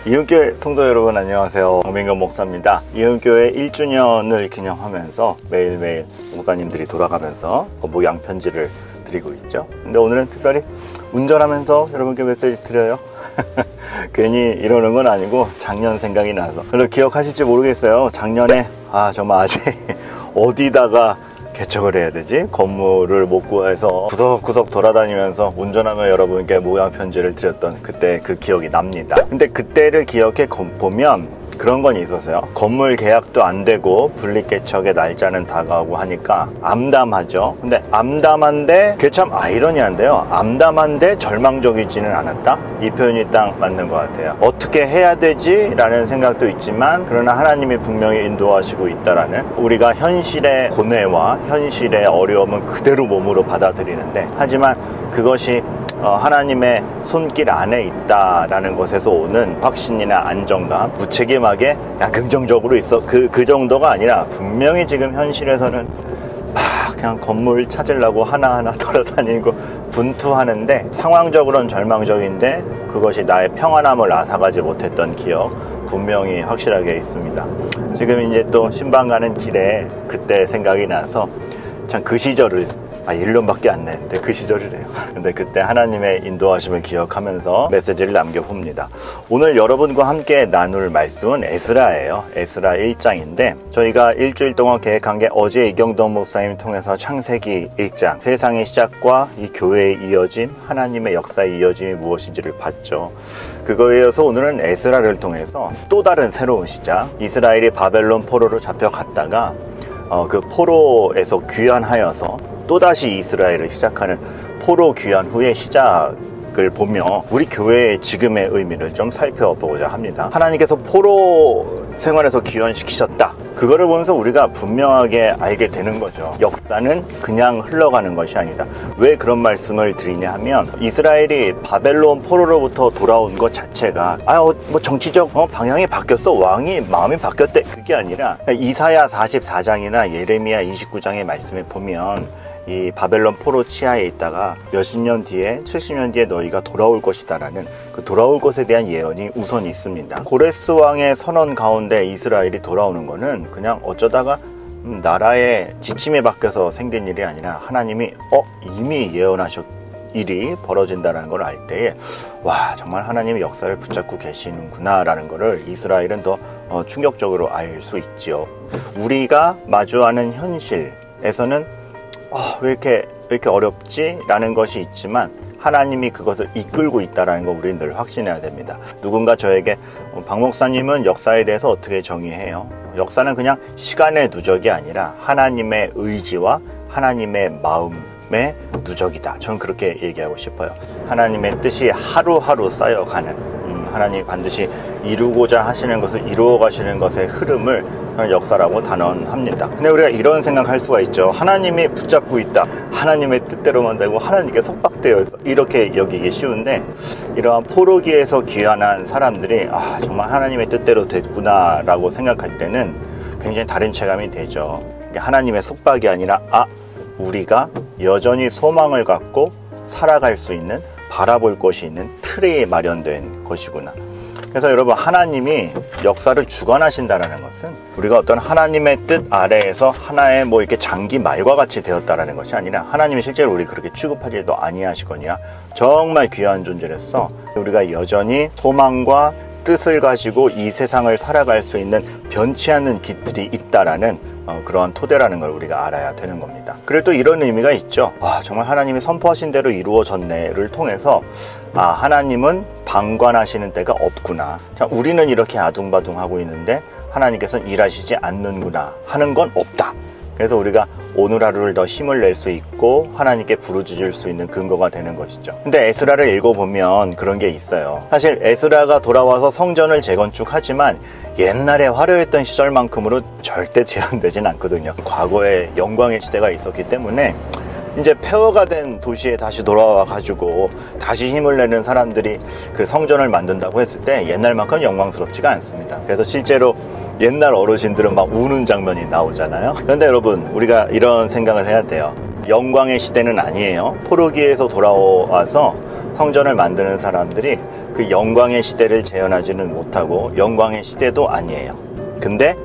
이은교회 성도 여러분 안녕하세요. 정민건 목사입니다. 이은교회 1주년을 기념하면서 매일매일 목사님들이 돌아가면서 목양 편지를 드리고 있죠. 근데 오늘은 특별히 운전하면서 여러분께 메시지 드려요. 괜히 이러는 건 아니고 작년 생각이 나서. 그래서 기억하실지 모르겠어요. 작년에 정말 아직 어디다가 개척을 해야 되지? 건물을 못 구해서 구석구석 돌아다니면서 운전하며 여러분께 모양 편지를 드렸던 그때 그 기억이 납니다. 근데 그때를 기억해 보면 그런 건 있었어요. 건물 계약도 안 되고 분리개척의 날짜는 다가오고 하니까 암담하죠. 근데 암담한데 그게 참 아이러니한데요. 암담한데 절망적이지는 않았다? 이 표현이 딱 맞는 것 같아요. 어떻게 해야 되지? 라는 생각도 있지만 그러나 하나님이 분명히 인도하시고 있다라는, 우리가 현실의 고뇌와 현실의 어려움은 그대로 몸으로 받아들이는데, 하지만 그것이 하나님의 손길 안에 있다라는 것에서 오는 확신이나 안정감, 무책임하게 그냥 긍정적으로 있어 그 정도가 아니라 분명히 지금 현실에서는 그냥 건물 찾으려고 하나하나 돌아다니고 분투하는데 상황적으로는 절망적인데 그것이 나의 평안함을 앗아가지 못했던 기억 분명히 확실하게 있습니다. 지금 이제 또 신방 가는 길에 그때 생각이 나서 참 그 시절을 1년밖에 안 됐는데 그 시절이래요. 근데 그때 하나님의 인도하심을 기억하면서 메시지를 남겨봅니다. 오늘 여러분과 함께 나눌 말씀은 에스라예요. 에스라 1장인데 저희가 일주일 동안 계획한 게 어제 이경동 목사님 통해서 창세기 1장, 세상의 시작과 이 교회의 이어짐, 하나님의 역사의 이어짐이 무엇인지를 봤죠. 그거에 이어서 오늘은 에스라를 통해서 또 다른 새로운 시작, 이스라엘이 바벨론 포로로 잡혀갔다가 그 포로에서 귀환하여서 또다시 이스라엘을 시작하는 포로 귀환 후의 시작을 보며 우리 교회의 지금의 의미를 좀 살펴보고자 합니다. 하나님께서 포로 생활에서 귀환시키셨다. 그거를 보면서 우리가 분명하게 알게 되는 거죠. 역사는 그냥 흘러가는 것이 아니다. 왜 그런 말씀을 드리냐 하면 이스라엘이 바벨론 포로로부터 돌아온 것 자체가 뭐 정치적 방향이 바뀌었어, 왕이 마음이 바뀌었대, 그게 아니라 이사야 44장이나 예레미야 29장의 말씀에 보면 이 바벨론 포로 치하에 있다가 몇십 년 뒤에 70년 뒤에 너희가 돌아올 것이다 라는 그 돌아올 것에 대한 예언이 우선 있습니다. 고레스 왕의 선언 가운데 이스라엘이 돌아오는 거는 그냥 어쩌다가 나라의 지침에 바뀌어서 생긴 일이 아니라 하나님이 이미 예언하셨 일이 벌어진다는 걸 알 때에 정말 하나님의 역사를 붙잡고 계시는구나 라는 거를 이스라엘은 더 충격적으로 알 수 있지요. 우리가 마주하는 현실에서는 왜 이렇게 어렵지? 라는 것이 있지만 하나님이 그것을 이끌고 있다는 거 우리는 늘 확신해야 됩니다. 누군가 저에게 박 목사님은 역사에 대해서 어떻게 정의해요? 역사는 그냥 시간의 누적이 아니라 하나님의 의지와 하나님의 마음의 누적이다. 저는 그렇게 얘기하고 싶어요. 하나님의 뜻이 하루하루 쌓여가는, 하나님이 반드시 이루고자 하시는 것을 이루어 가시는 것의 흐름을 역사라고 단언합니다. 근데 우리가 이런 생각할 수가 있죠. 하나님이 붙잡고 있다, 하나님의 뜻대로만 되고 하나님께 속박되어 있어, 이렇게 여기기 쉬운데 이러한 포로기에서 귀환한 사람들이 정말 하나님의 뜻대로 됐구나 라고 생각할 때는 굉장히 다른 체감이 되죠. 하나님의 속박이 아니라 우리가 여전히 소망을 갖고 살아갈 수 있는, 바라볼 것이 있는 틀이 마련된 것이구나. 그래서 여러분, 하나님이 역사를 주관하신다는 것은 우리가 어떤 하나님의 뜻 아래에서 하나의 이렇게 장기 말과 같이 되었다라는 것이 아니라 하나님이 실제로 우리 그렇게 취급하지도 아니하시거니와 정말 귀한 존재로서 우리가 여전히 소망과 뜻을 가지고 이 세상을 살아갈 수 있는 변치 않는 길들이 있다라는 그러한 토대라는 걸 우리가 알아야 되는 겁니다. 그리고 또 이런 의미가 있죠. 정말 하나님이 선포하신 대로 이루어졌네를 통해서 하나님은 방관하시는 때가 없구나. 우리는 이렇게 아둥바둥하고 있는데 하나님께서는 일하시지 않는구나 하는 건 없다. 그래서 우리가 오늘 하루를 더 힘을 낼 수 있고 하나님께 부르짖을 수 있는 근거가 되는 것이죠. 근데 에스라를 읽어보면 그런 게 있어요. 사실 에스라가 돌아와서 성전을 재건축하지만 옛날에 화려했던 시절만큼으로 절대 재현되진 않거든요. 과거에 영광의 시대가 있었기 때문에 이제 폐허가 된 도시에 다시 돌아와 가지고 다시 힘을 내는 사람들이 그 성전을 만든다고 했을 때 옛날만큼 영광스럽지가 않습니다. 그래서 실제로 옛날 어르신들은 막 우는 장면이 나오잖아요. 그런데 여러분, 우리가 이런 생각을 해야 돼요. 영광의 시대는 아니에요. 포로기에서 돌아와서 성전을 만드는 사람들이 그 영광의 시대를 재현하지는 못하고 영광의 시대도 아니에요. 근데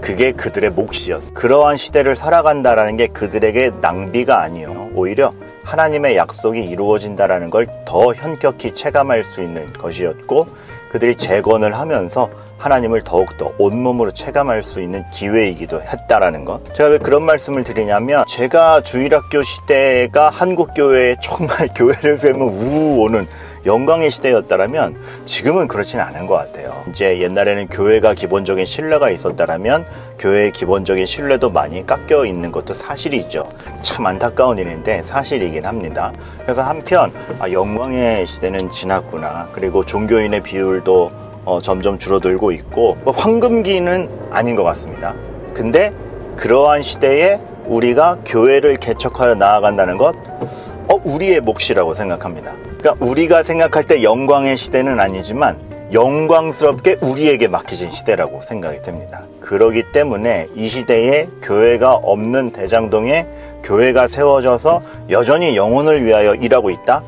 그게 그들의 몫이었어요. 그러한 시대를 살아간다라는 게 그들에게 낭비가 아니에요. 오히려 하나님의 약속이 이루어진다라는 걸 더 현격히 체감할 수 있는 것이었고, 그들이 재건을 하면서 하나님을 더욱더 온몸으로 체감할 수 있는 기회이기도 했다라는 것. 제가 왜 그런 말씀을 드리냐면, 제가 주일학교 시대가 한국교회에 정말 교회를 세우면 우우 오는 영광의 시대였다라면 지금은 그렇지는 않은 것 같아요. 이제 옛날에는 교회가 기본적인 신뢰가 있었다라면 교회의 기본적인 신뢰도 많이 깎여 있는 것도 사실이죠. 참 안타까운 일인데 사실이긴 합니다. 그래서 한편 영광의 시대는 지났구나, 그리고 종교인의 비율도 점점 줄어들고 있고, 황금기는 아닌 것 같습니다. 근데 그러한 시대에 우리가 교회를 개척하여 나아간다는 것, 우리의 몫이라고 생각합니다. 그러니까 우리가 생각할 때 영광의 시대는 아니지만 영광스럽게 우리에게 맡겨진 시대라고 생각이 됩니다. 그렇기 때문에 이 시대에 교회가 없는 대장동에 교회가 세워져서 여전히 영혼을 위하여 일하고 있다?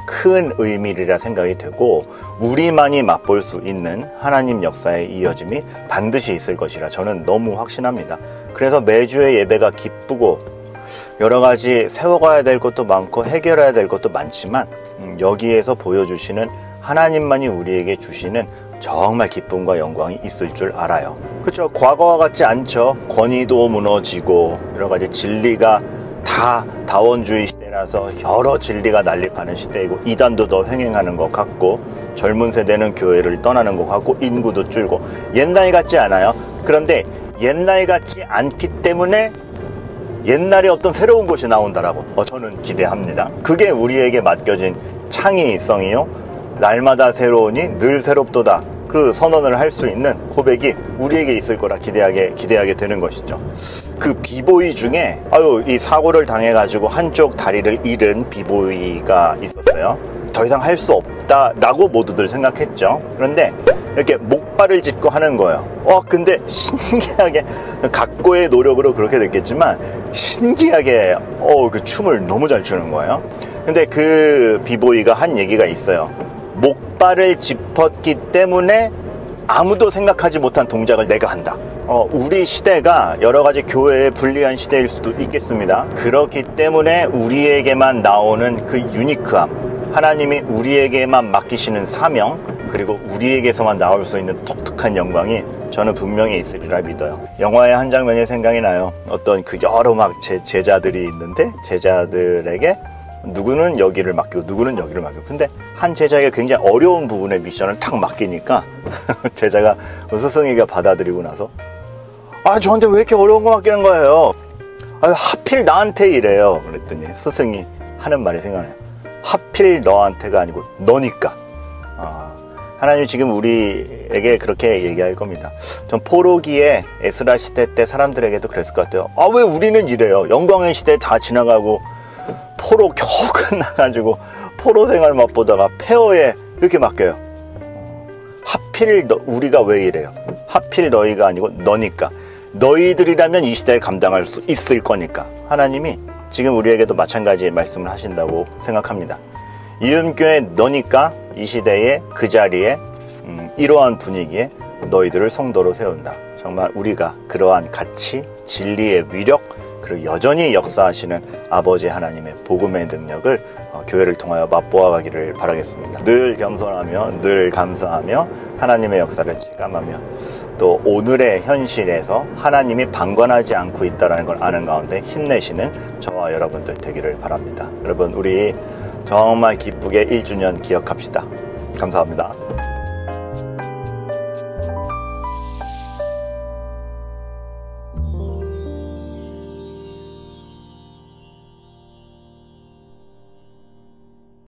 큰 의미리라 생각이 되고, 우리만이 맛볼 수 있는 하나님 역사의 이어짐이 반드시 있을 것이라 저는 너무 확신합니다. 그래서 매주의 예배가 기쁘고 여러 가지 세워가야 될 것도 많고 해결해야 될 것도 많지만, 여기에서 보여주시는 하나님만이 우리에게 주시는 정말 기쁨과 영광이 있을 줄 알아요. 그렇죠? 과거와 같지 않죠. 권위도 무너지고 여러 가지 진리가 다 다원주의 시대라서 여러 진리가 난립하는 시대이고, 이단도 더 횡행하는 것 같고, 젊은 세대는 교회를 떠나는 것 같고, 인구도 줄고, 옛날 같지 않아요. 그런데 옛날 같지 않기 때문에 옛날에 어떤 새로운 것이 나온다라고 저는 기대합니다. 그게 우리에게 맡겨진 창의성이요, 날마다 새로우니 늘 새롭도다, 그 선언을 할 수 있는 고백이 우리에게 있을 거라 기대하게 되는 것이죠. 그 비보이 중에 이 사고를 당해가지고 한쪽 다리를 잃은 비보이가 있었어요. 더 이상 할 수 없다라고 모두들 생각했죠. 그런데 이렇게 목발을 짚고 하는 거예요. 근데 신기하게, 각고의 노력으로 그렇게 됐겠지만 신기하게 그 춤을 너무 잘 추는 거예요. 근데 그 비보이가 한 얘기가 있어요. 목발을 짚었기 때문에 아무도 생각하지 못한 동작을 내가 한다. 우리 시대가 여러 가지 교회에 불리한 시대일 수도 있겠습니다. 그렇기 때문에 우리에게만 나오는 그 유니크함, 하나님이 우리에게만 맡기시는 사명, 그리고 우리에게서만 나올 수 있는 독특한 영광이 저는 분명히 있으리라 믿어요. 영화의 한 장면이 생각이 나요. 어떤 그 여러 제자들이 있는데, 제자들에게 누구는 여기를 맡기고 누구는 여기를 맡기고, 근데 한 제자에게 굉장히 어려운 부분의 미션을 탁 맡기니까 제자가 스승에게 받아들이고 나서 저한테 왜 이렇게 어려운 거 맡기는 거예요? 하필 나한테 이래요. 그랬더니 스승이 하는 말이 생각나요. 하필 너한테가 아니고 너니까. 하나님이 지금 우리에게 그렇게 얘기할 겁니다. 전 포로기에 에스라 시대 때 사람들에게도 그랬을 것 같아요. 왜 우리는 이래요? 영광의 시대 다 지나가고 포로 겨우 끝나가지고 포로 생활 맛보다가 폐허에 이렇게 맡겨요. 하필 우리가 왜 이래요? 하필 너희가 아니고 너니까. 너희들이라면 이 시대를 감당할 수 있을 거니까. 하나님이 지금 우리에게도 마찬가지의 말씀을 하신다고 생각합니다. 이음교회 너니까 이 시대에 그 자리에 이러한 분위기에 너희들을 성도로 세운다. 정말 우리가 그러한 가치, 진리의 위력, 그리고 여전히 역사하시는 아버지 하나님의 복음의 능력을 교회를 통하여 맛보아가기를 바라겠습니다. 늘 겸손하며 늘 감사하며 하나님의 역사를 체감하며 또 오늘의 현실에서 하나님이 방관하지 않고 있다는 걸 아는 가운데 힘내시는 저와 여러분들 되기를 바랍니다. 여러분, 우리 정말 기쁘게 1주년 기억합시다. 감사합니다.